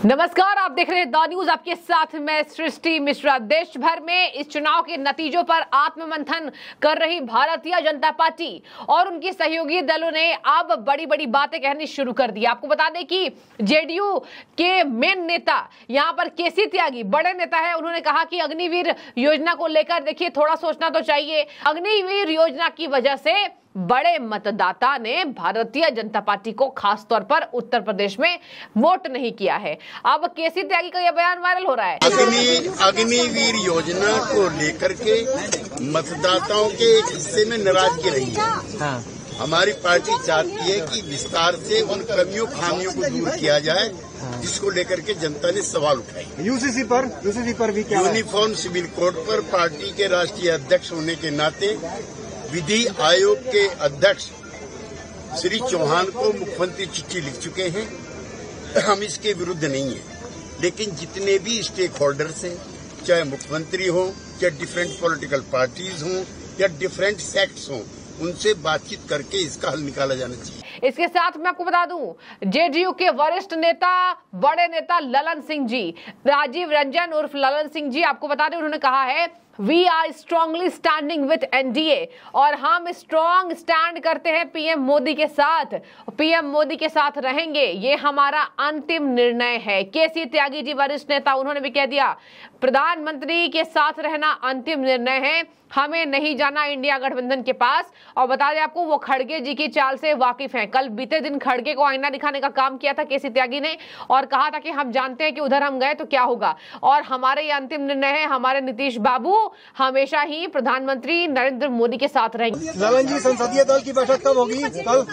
नमस्कार, आप देख रहे हैं द न्यूज। आपके साथ मैं सृष्टि मिश्रा। देश भर में इस चुनाव के नतीजों पर आत्ममंथन कर रही भारतीय जनता पार्टी और उनके सहयोगी दलों ने अब बड़ी बड़ी बातें कहनी शुरू कर दी। आपको बता दें कि जेडीयू के मेन नेता यहां पर केसी त्यागी बड़े नेता है। उन्होंने कहा कि अग्निवीर योजना को लेकर देखिए थोड़ा सोचना तो चाहिए। अग्निवीर योजना की वजह से बड़े मतदाता ने भारतीय जनता पार्टी को खास तौर पर उत्तर प्रदेश में वोट नहीं किया है। अब केसी त्यागी का यह बयान वायरल हो रहा है। अग्निवीर योजना को लेकर के मतदाताओं के एक हिस्से में नाराजगी रही है। हाँ। हमारी पार्टी चाहती है कि विस्तार से उन कमियों खामियों को दूर किया जाए, जिसको लेकर के जनता ने सवाल उठाए। यूसीसी पर भी क्या यूनिफॉर्म सिविल कोड पर पार्टी के राष्ट्रीय अध्यक्ष होने के नाते विधि आयोग के अध्यक्ष श्री चौहान को मुख्यमंत्री चिट्ठी लिख चुके हैं। हम इसके विरुद्ध नहीं हैं, लेकिन जितने भी स्टेक होल्डर्स हैं, चाहे मुख्यमंत्री हो, चाहे डिफरेंट पॉलिटिकल पार्टीज हों या डिफरेंट सेक्ट्स हों, उनसे बातचीत करके इसका हल निकाला जाना चाहिए। इसके साथ मैं आपको बता दूं, जेडीयू के वरिष्ठ नेता बड़े नेता ललन सिंह जी, राजीव रंजन उर्फ ललन सिंह जी, आपको बता दें उन्होंने कहा है we are strongly standing with NDA, और हम स्ट्रांग स्टैंड करते हैं पीएम मोदी के साथ, पीएम मोदी के साथ रहेंगे, ये हमारा अंतिम निर्णय है। केसी त्यागी जी वरिष्ठ नेता, उन्होंने भी कह दिया प्रधानमंत्री के साथ रहना अंतिम निर्णय है, हमें नहीं जाना इंडिया गठबंधन के पास। और बता दें आपको, वो खड़गे जी की चाल से वाकिफ हैं। कल बीते दिन खड़गे को आईना दिखाने का काम किया था केसी त्यागी ने और कहा था कि हम जानते हैं कि उधर हम गए तो क्या होगा, और हमारे ये अंतिम निर्णय है, हमारे नीतीश बाबू हमेशा ही प्रधानमंत्री नरेंद्र मोदी के साथ रहेंगे। ललन जी, संसदीय दल की बैठक कब होगी? कल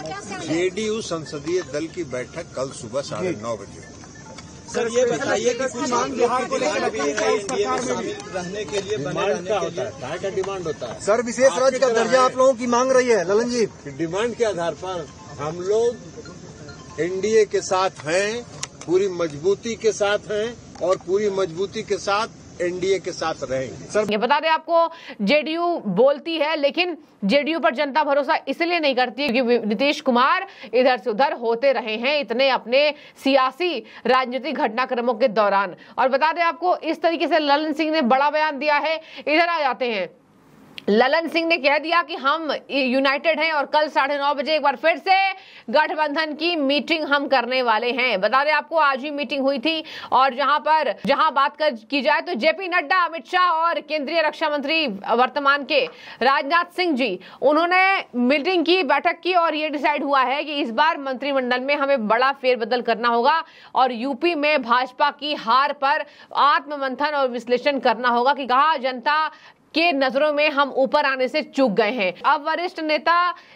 जेडीयू संसदीय दल की बैठक कल सुबह 9:30 बजे। सर ये बताइए कि कुछ मांग बिहार को लेकर रहने के लिए डिमांड क्या होता है? क्या का डिमांड होता है? सर, विशेष राज्य का दर्जा आप लोगों की मांग रही है ललन जी। डिमांड के आधार पर हम लोग एनडीए के साथ हैं, पूरी मजबूती के साथ हैं और पूरी मजबूती के साथ एनडीए के साथ रहेंगे। सर, ये बता दें आपको, जेडीयू बोलती है लेकिन जेडीयू पर जनता भरोसा इसलिए नहीं करती क्योंकि नीतीश कुमार इधर से उधर होते रहे हैं इतने अपने सियासी राजनीतिक घटनाक्रमों के दौरान। और बता दें आपको, इस तरीके से ललन सिंह ने बड़ा बयान दिया है। इधर आ जाते हैं, ललन सिंह ने कह दिया कि हम यूनाइटेड हैं और कल 9:30 बजे एक बार फिर से गठबंधन की मीटिंग हम करने वाले हैं। बता दें आपको, आज ही मीटिंग हुई थी और जहां बात की जाए तो जेपी नड्डा, अमित शाह और केंद्रीय रक्षा मंत्री वर्तमान के राजनाथ सिंह जी, उन्होंने मीटिंग की, बैठक की और ये डिसाइड हुआ है कि इस बार मंत्रिमंडल में हमें बड़ा फेरबदल करना होगा और यूपी में भाजपा की हार पर आत्ममंथन और विश्लेषण करना होगा कि कहाँ जनता के नजरों में हम ऊपर आने से चूक गए हैं। अब वरिष्ठ नेता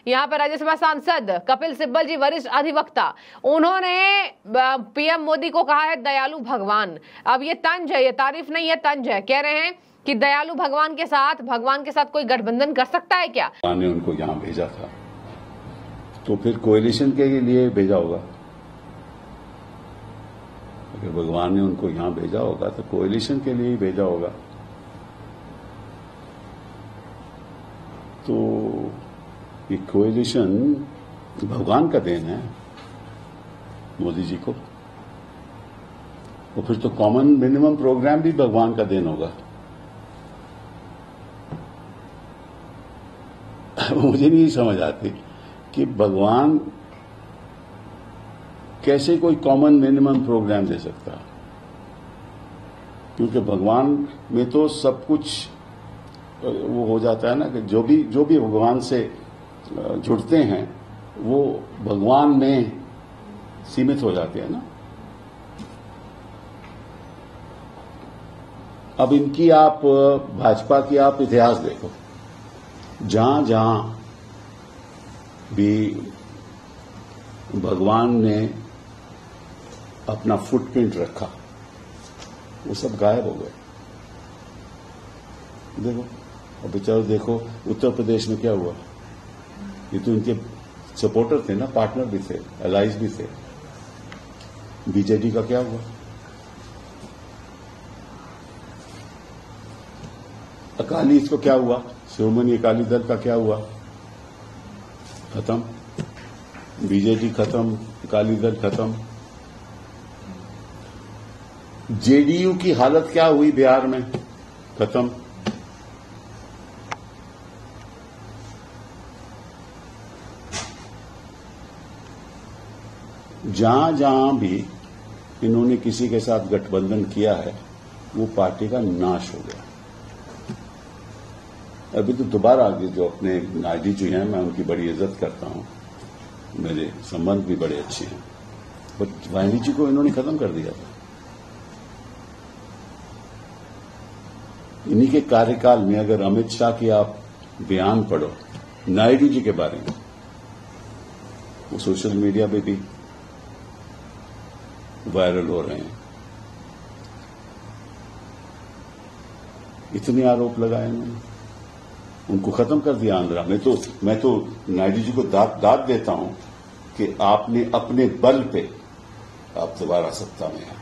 यहाँ पर राज्यसभा सांसद कपिल सिब्बल जी, वरिष्ठ अधिवक्ता, उन्होंने पीएम मोदी को कहा है दयालु भगवान। अब ये तंज है, ये तारीफ नहीं है, तंज है। कह रहे हैं कि दयालु भगवान के साथ कोई गठबंधन कर सकता है क्या? ने उनको यहाँ भेजा था तो फिर कोएलिशन के लिए भेजा होगा। अगर भगवान ने उनको यहाँ भेजा होगा तो कोएलिशन के लिए ही भेजा होगा। तो ये कोएलिशन भगवान का देन है मोदी जी को, और फिर तो कॉमन मिनिमम प्रोग्राम भी भगवान का देन होगा। मुझे नहीं समझ आती कि भगवान कैसे कोई कॉमन मिनिमम प्रोग्राम दे सकता, क्योंकि भगवान में तो सब कुछ वो हो जाता है ना कि जो भी भगवान से जुड़ते हैं वो भगवान में सीमित हो जाते हैं ना। अब इनकी आप भाजपा की आप इतिहास देखो, जहां जहां भी भगवान ने अपना फुटप्रिंट रखा वो सब गायब हो गए। देखो, अब बेचारो देखो उत्तर प्रदेश में क्या हुआ। ये तो इनके सपोर्टर थे ना, पार्टनर भी थे, अलाइज भी थे। बीजेडी का क्या हुआ? अकाली इसको क्या हुआ? शिरोमणि अकाली दल का क्या हुआ? खत्म। बीजेडी खत्म, अकाली दल खत्म। जेडीयू की हालत क्या हुई बिहार में? खत्म। जहां जहां भी इन्होंने किसी के साथ गठबंधन किया है वो पार्टी का नाश हो गया। अभी तो दोबारा आगे जो अपने नायडू जी हैं, मैं उनकी बड़ी इज्जत करता हूं, मेरे संबंध भी बड़े अच्छे हैं, बट नायडू जी को इन्होंने खत्म कर दिया था। इन्हीं के कार्यकाल में अगर अमित शाह की आप बयान पढ़ो नायडू जी के बारे में, वो सोशल मीडिया पे भी वायरल हो रहे हैं। इतने आरोप लगाए उन्होंने, उनको खत्म कर दिया आंध्रा में। तो मैं तो नायडू जी को दाद देता हूं कि आपने अपने बल पे आप दोबारा सत्ता में आए।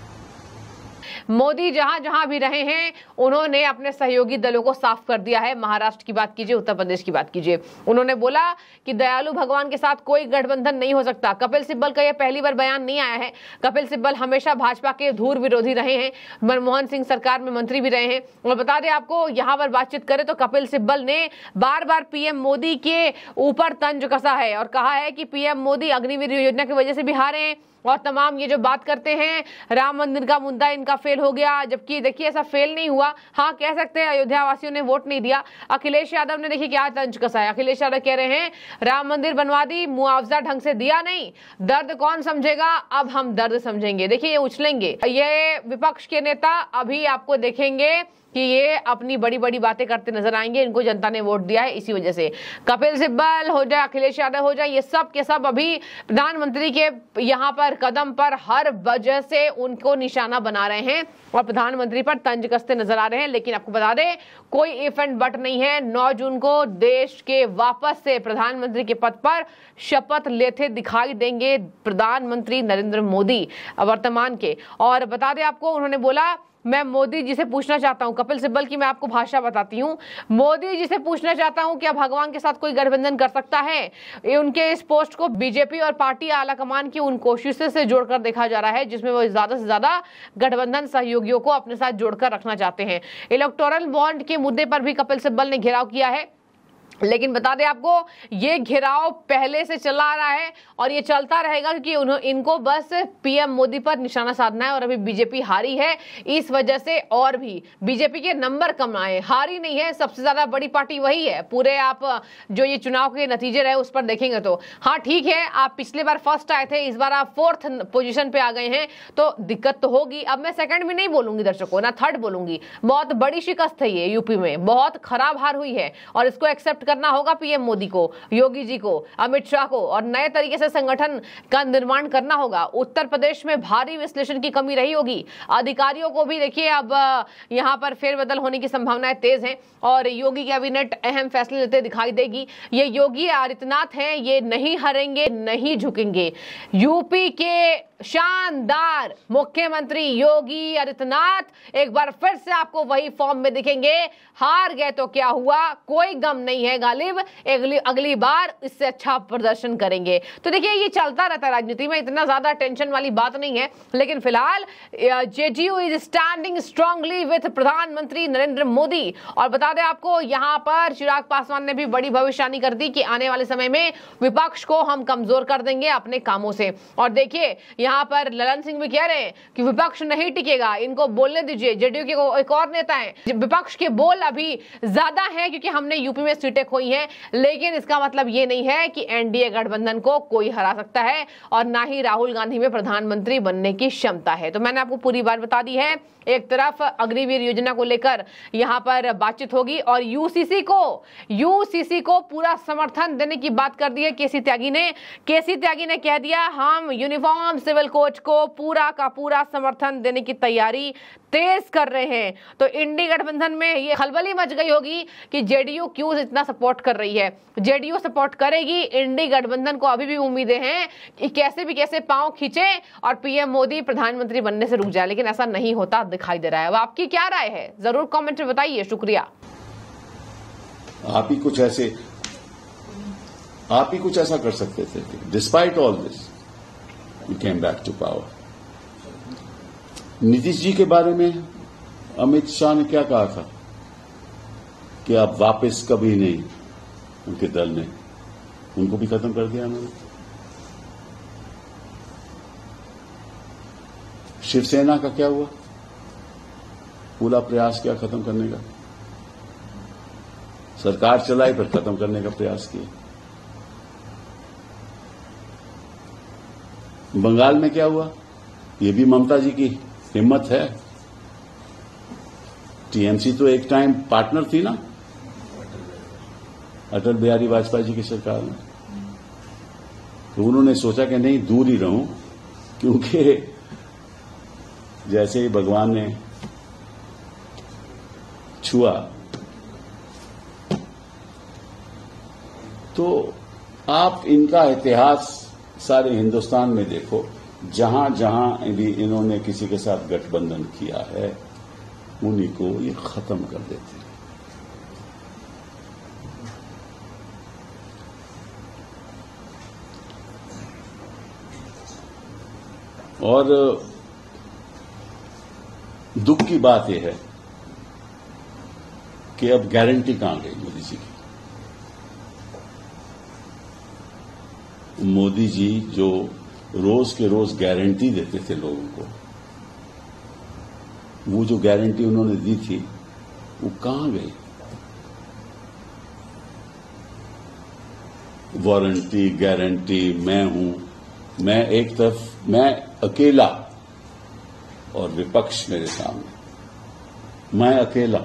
मोदी जहां जहां भी रहे हैं उन्होंने अपने सहयोगी दलों को साफ कर दिया है। महाराष्ट्र की बात कीजिए, उत्तर प्रदेश की बात कीजिए, उन्होंने बोला कि दयालु भगवान के साथ कोई गठबंधन नहीं हो सकता। कपिल सिब्बल का यह पहली बार बयान नहीं आया है। कपिल सिब्बल हमेशा भाजपा के धूर विरोधी रहे हैं, मनमोहन सिंह सरकार में मंत्री भी रहे हैं। और बता दें आपको, यहां पर बातचीत करें तो कपिल सिब्बल ने बार बार पीएम मोदी के ऊपर तंज कसा है और कहा है कि पीएम मोदी अग्निवीर योजना की वजह से भी हारे हैं। और तमाम ये जो बात करते हैं राम मंदिर का मुद्दा इनका फेल हो गया, जबकि देखिए ऐसा फेल नहीं हुआ। हाँ, कह सकते हैं अयोध्या वासियों ने वोट नहीं दिया। अखिलेश यादव ने देखिए क्या तंज कसा है। अखिलेश यादव कह रहे हैं राम मंदिर बनवा दी, मुआवजा ढंग से दिया नहीं, दर्द कौन समझेगा, अब हम दर्द समझेंगे। देखिए ये उछलेंगे। ये विपक्ष के नेता अभी आपको देखेंगे कि ये अपनी बड़ी बड़ी बातें करते नजर आएंगे। इनको जनता ने वोट दिया है इसी वजह से। कपिल सिब्बल हो जाए, अखिलेश यादव हो जाए, ये सब के सब अभी प्रधानमंत्री के यहाँ पर कदम पर हर वजह से उनको निशाना बना रहे हैं और प्रधानमंत्री पर तंज कसते नजर आ रहे हैं। लेकिन आपको बता दें कोई इफ एंड बट नहीं है। 9 जून को देश के वापस से प्रधानमंत्री के पद पर शपथ लेते दिखाई देंगे प्रधानमंत्री नरेंद्र मोदी वर्तमान के। और बता दें आपको, उन्होंने बोला मैं मोदी जी से पूछना चाहता हूं, कपिल सिब्बल की मैं आपको भाषा बताती हूं, मोदी जी से पूछना चाहता हूं क्या भगवान के साथ कोई गठबंधन कर सकता है। उनके इस पोस्ट को बीजेपी और पार्टी आलाकमान की उन कोशिशों से जोड़कर देखा जा रहा है जिसमें वो ज्यादा से ज्यादा गठबंधन सहयोगियों को अपने साथ जोड़कर रखना चाहते हैं। इलेक्टोरल बॉन्ड के मुद्दे पर भी कपिल सिब्बल ने घेराव किया है। लेकिन बता दें आपको, ये घेराव पहले से चला आ रहा है और ये चलता रहेगा क्योंकि इनको बस पीएम मोदी पर निशाना साधना है। और अभी बीजेपी हारी है, इस वजह से और भी बीजेपी के नंबर कम आए। हारी नहीं है, सबसे ज्यादा बड़ी पार्टी वही है। पूरे आप जो ये चुनाव के नतीजे रहे उस पर देखेंगे तो हाँ ठीक है, आप पिछले बार फर्स्ट आए थे, इस बार आप 4th पोजीशन पे आ गए हैं, तो दिक्कत तो होगी। अब मैं सेकंड भी नहीं बोलूंगी दर्शकों, ना थर्ड बोलूंगी। बहुत बड़ी शिकस्त है ये, यूपी में बहुत खराब हार हुई है और इसको एक्सेप्ट करना होगा पीएम मोदी को, योगी जी को, अमित शाह को, और नए तरीके से संगठन का निर्माण करना होगा। उत्तर प्रदेश में भारी विश्लेषण की कमी रही होगी। अधिकारियों को भी देखिए अब यहां पर फेरबदल होने की संभावनाएं तेज हैं और योगी कैबिनेट अहम फैसले लेते दिखाई देगी। ये योगी आदित्यनाथ हैं, ये नहीं हारेंगे, नहीं झुकेंगे। यूपी के शानदार मुख्यमंत्री योगी आदित्यनाथ एक बार फिर से आपको वही फॉर्म में दिखेंगे। हार गए तो क्या हुआ, कोई गम नहीं है गालिब, अगली बार इससे अच्छा प्रदर्शन करेंगे। तो देखिए ये चलता रहता है राजनीति में, इतना ज्यादा टेंशन वाली बात नहीं है। लेकिन फिलहाल JDU is standing strongly with प्रधानमंत्री नरेंद्र मोदी। और बता दें आपको, यहां पर चिराग पासवान ने भी बड़ी भविष्यवाणी कर दी कि आने वाले समय में विपक्ष को हम कमजोर कर देंगे अपने कामों से। और देखिए यहां पर ललन सिंह भी कह रहे हैं कि विपक्ष नहीं टिकेगा, इनको बोलने दीजिए। जेडीयू के एक और नेता हैं, विपक्ष के बोल अभी ज्यादा है क्योंकि हमने यूपी में सीटें खोई हैं, लेकिन इसका मतलब ये नहीं है कि एनडीए गठबंधन को कोई हरा सकता है और ना ही राहुल गांधी में प्रधानमंत्री बनने की क्षमता है। तो मैंने आपको पूरी बात बता दी है। एक तरफ अग्निवीर योजना को लेकर यहां पर बातचीत होगी और यूसीसी को पूरा समर्थन देने की बात कर दी है केसी त्यागी ने कह दिया हम यूनिफॉर्म सिविल कोड को पूरा का पूरा समर्थन देने की तैयारी तेज कर रहे हैं। तो इंडी गठबंधन में ये खलबली मच गई होगी कि जेडीयू क्यों इतना सपोर्ट कर रही है। जेडीयू सपोर्ट करेगी, इंडी गठबंधन को अभी भी उम्मीदें हैं कि कैसे भी कैसे पांव खींचे और पीएम मोदी प्रधानमंत्री बनने से रुक जाए, लेकिन ऐसा नहीं होता दिखाई दे रहा है। अब आपकी क्या राय है जरूर कमेंट में बताइए। शुक्रिया। आप ही कुछ ऐसा कर सकते थे। Despite all this you came back to power. Nitish ji के बारे में अमित शाह ने क्या कहा था कि आप वापस कभी नहीं, उनके दल ने उनको भी खत्म कर दिया उन्होंने। शिवसेना का क्या हुआ? पूरा प्रयास किया खत्म करने का, सरकार चलाई पर खत्म करने का प्रयास किया। बंगाल में क्या हुआ? ये भी ममता जी की हिम्मत है। टीएमसी तो एक टाइम पार्टनर थी ना अटल बिहारी वाजपेयी जी की सरकार में, तो उन्होंने सोचा कि नहीं, दूर ही रहूं, क्योंकि जैसे ही भगवान ने छुआ तो आप इनका इतिहास सारे हिंदुस्तान में देखो, जहां जहां भी इन्होंने किसी के साथ गठबंधन किया है उन्हीं को ये खत्म कर देते हैं। और दुख की बात यह है कि अब गारंटी कहां गई मोदी जी की। मोदी जी जो रोज के रोज गारंटी देते थे लोगों को, वो जो गारंटी उन्होंने दी थी वो कहां गई? वारंटी, गारंटी, मैं हूं, मैं एक तरफ, मैं अकेला और विपक्ष मेरे सामने, मैं अकेला।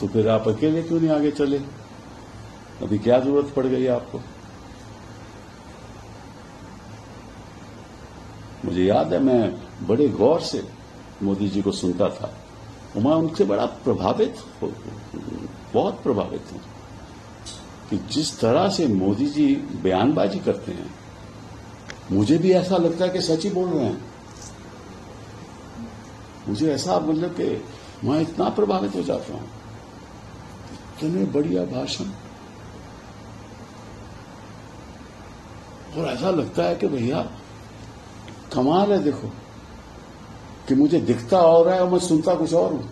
तो फिर आप अकेले क्यों नहीं आगे चले? अभी क्या जरूरत पड़ गई आपको? मुझे याद है, मैं बड़े गौर से मोदी जी को सुनता था और मैं उनसे बड़ा बहुत प्रभावित हूं कि जिस तरह से मोदी जी बयानबाजी करते हैं, मुझे भी ऐसा लगता है कि सच ही बोल रहे हैं। मुझे ऐसा मतलब कि मैं इतना प्रभावित हो जाता हूं, इतने बढ़िया भाषण, और ऐसा लगता है कि भैया कमाल है, देखो कि मुझे दिखता और है और मैं सुनता कुछ और हूं।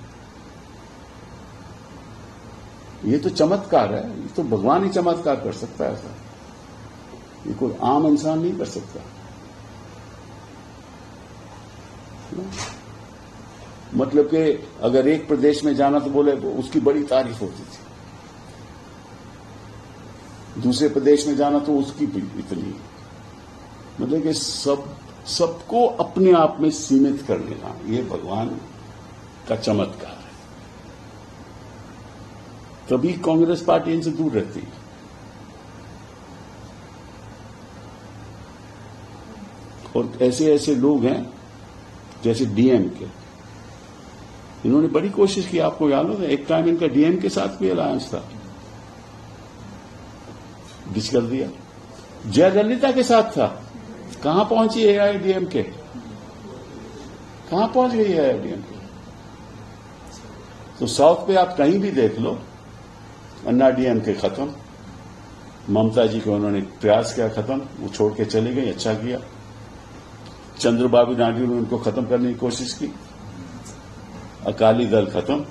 ये तो चमत्कार है, ये तो भगवान ही चमत्कार कर सकता है ऐसा, ये कोई आम इंसान नहीं कर सकता। मतलब कि अगर एक प्रदेश में जाना तो बोले उसकी बड़ी तारीफ होती थी, दूसरे प्रदेश में जाना तो उसकी भी इतनी, मतलब कि सबको अपने आप में सीमित कर लेना, ये भगवान का चमत्कार है। तभी कांग्रेस पार्टी इनसे दूर रहती है। और ऐसे ऐसे लोग हैं जैसे डीएमके, इन्होंने बड़ी कोशिश की, आपको याद है एक टाइम इनका डीएमके के साथ भी अलायंस था, डिच कर दिया। जयललिता के साथ था, कहां पहुंची एआईडीएमके, कहां पहुंच गई है एआईडीएमके? तो साउथ पे आप कहीं भी देख लो, अन्ना डीएमके खत्म, ममता जी को उन्होंने प्रयास किया खत्म, वो छोड़ के चले गई, अच्छा किया। चंद्रबाबू नायडू ने उनको खत्म करने की कोशिश की, अकाली दल खत्म,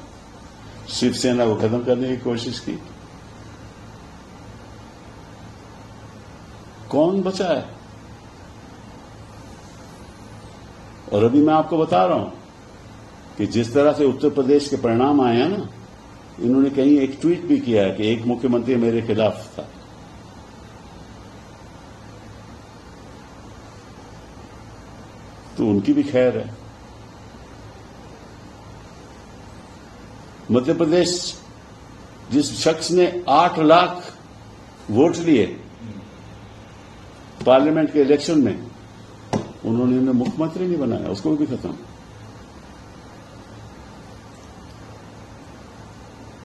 शिवसेना को खत्म करने की कोशिश की, कौन बचा है? और अभी मैं आपको बता रहा हूं कि जिस तरह से उत्तर प्रदेश के परिणाम आए हैं ना, इन्होंने कहीं एक ट्वीट भी किया है कि एक मुख्यमंत्री मेरे खिलाफ था। तो उनकी भी खैर है। मध्य प्रदेश, जिस शख्स ने 8 लाख वोट लिए पार्लियामेंट के इलेक्शन में, उन्होंने मुख्यमंत्री नहीं बनाया, उसको भी खत्म।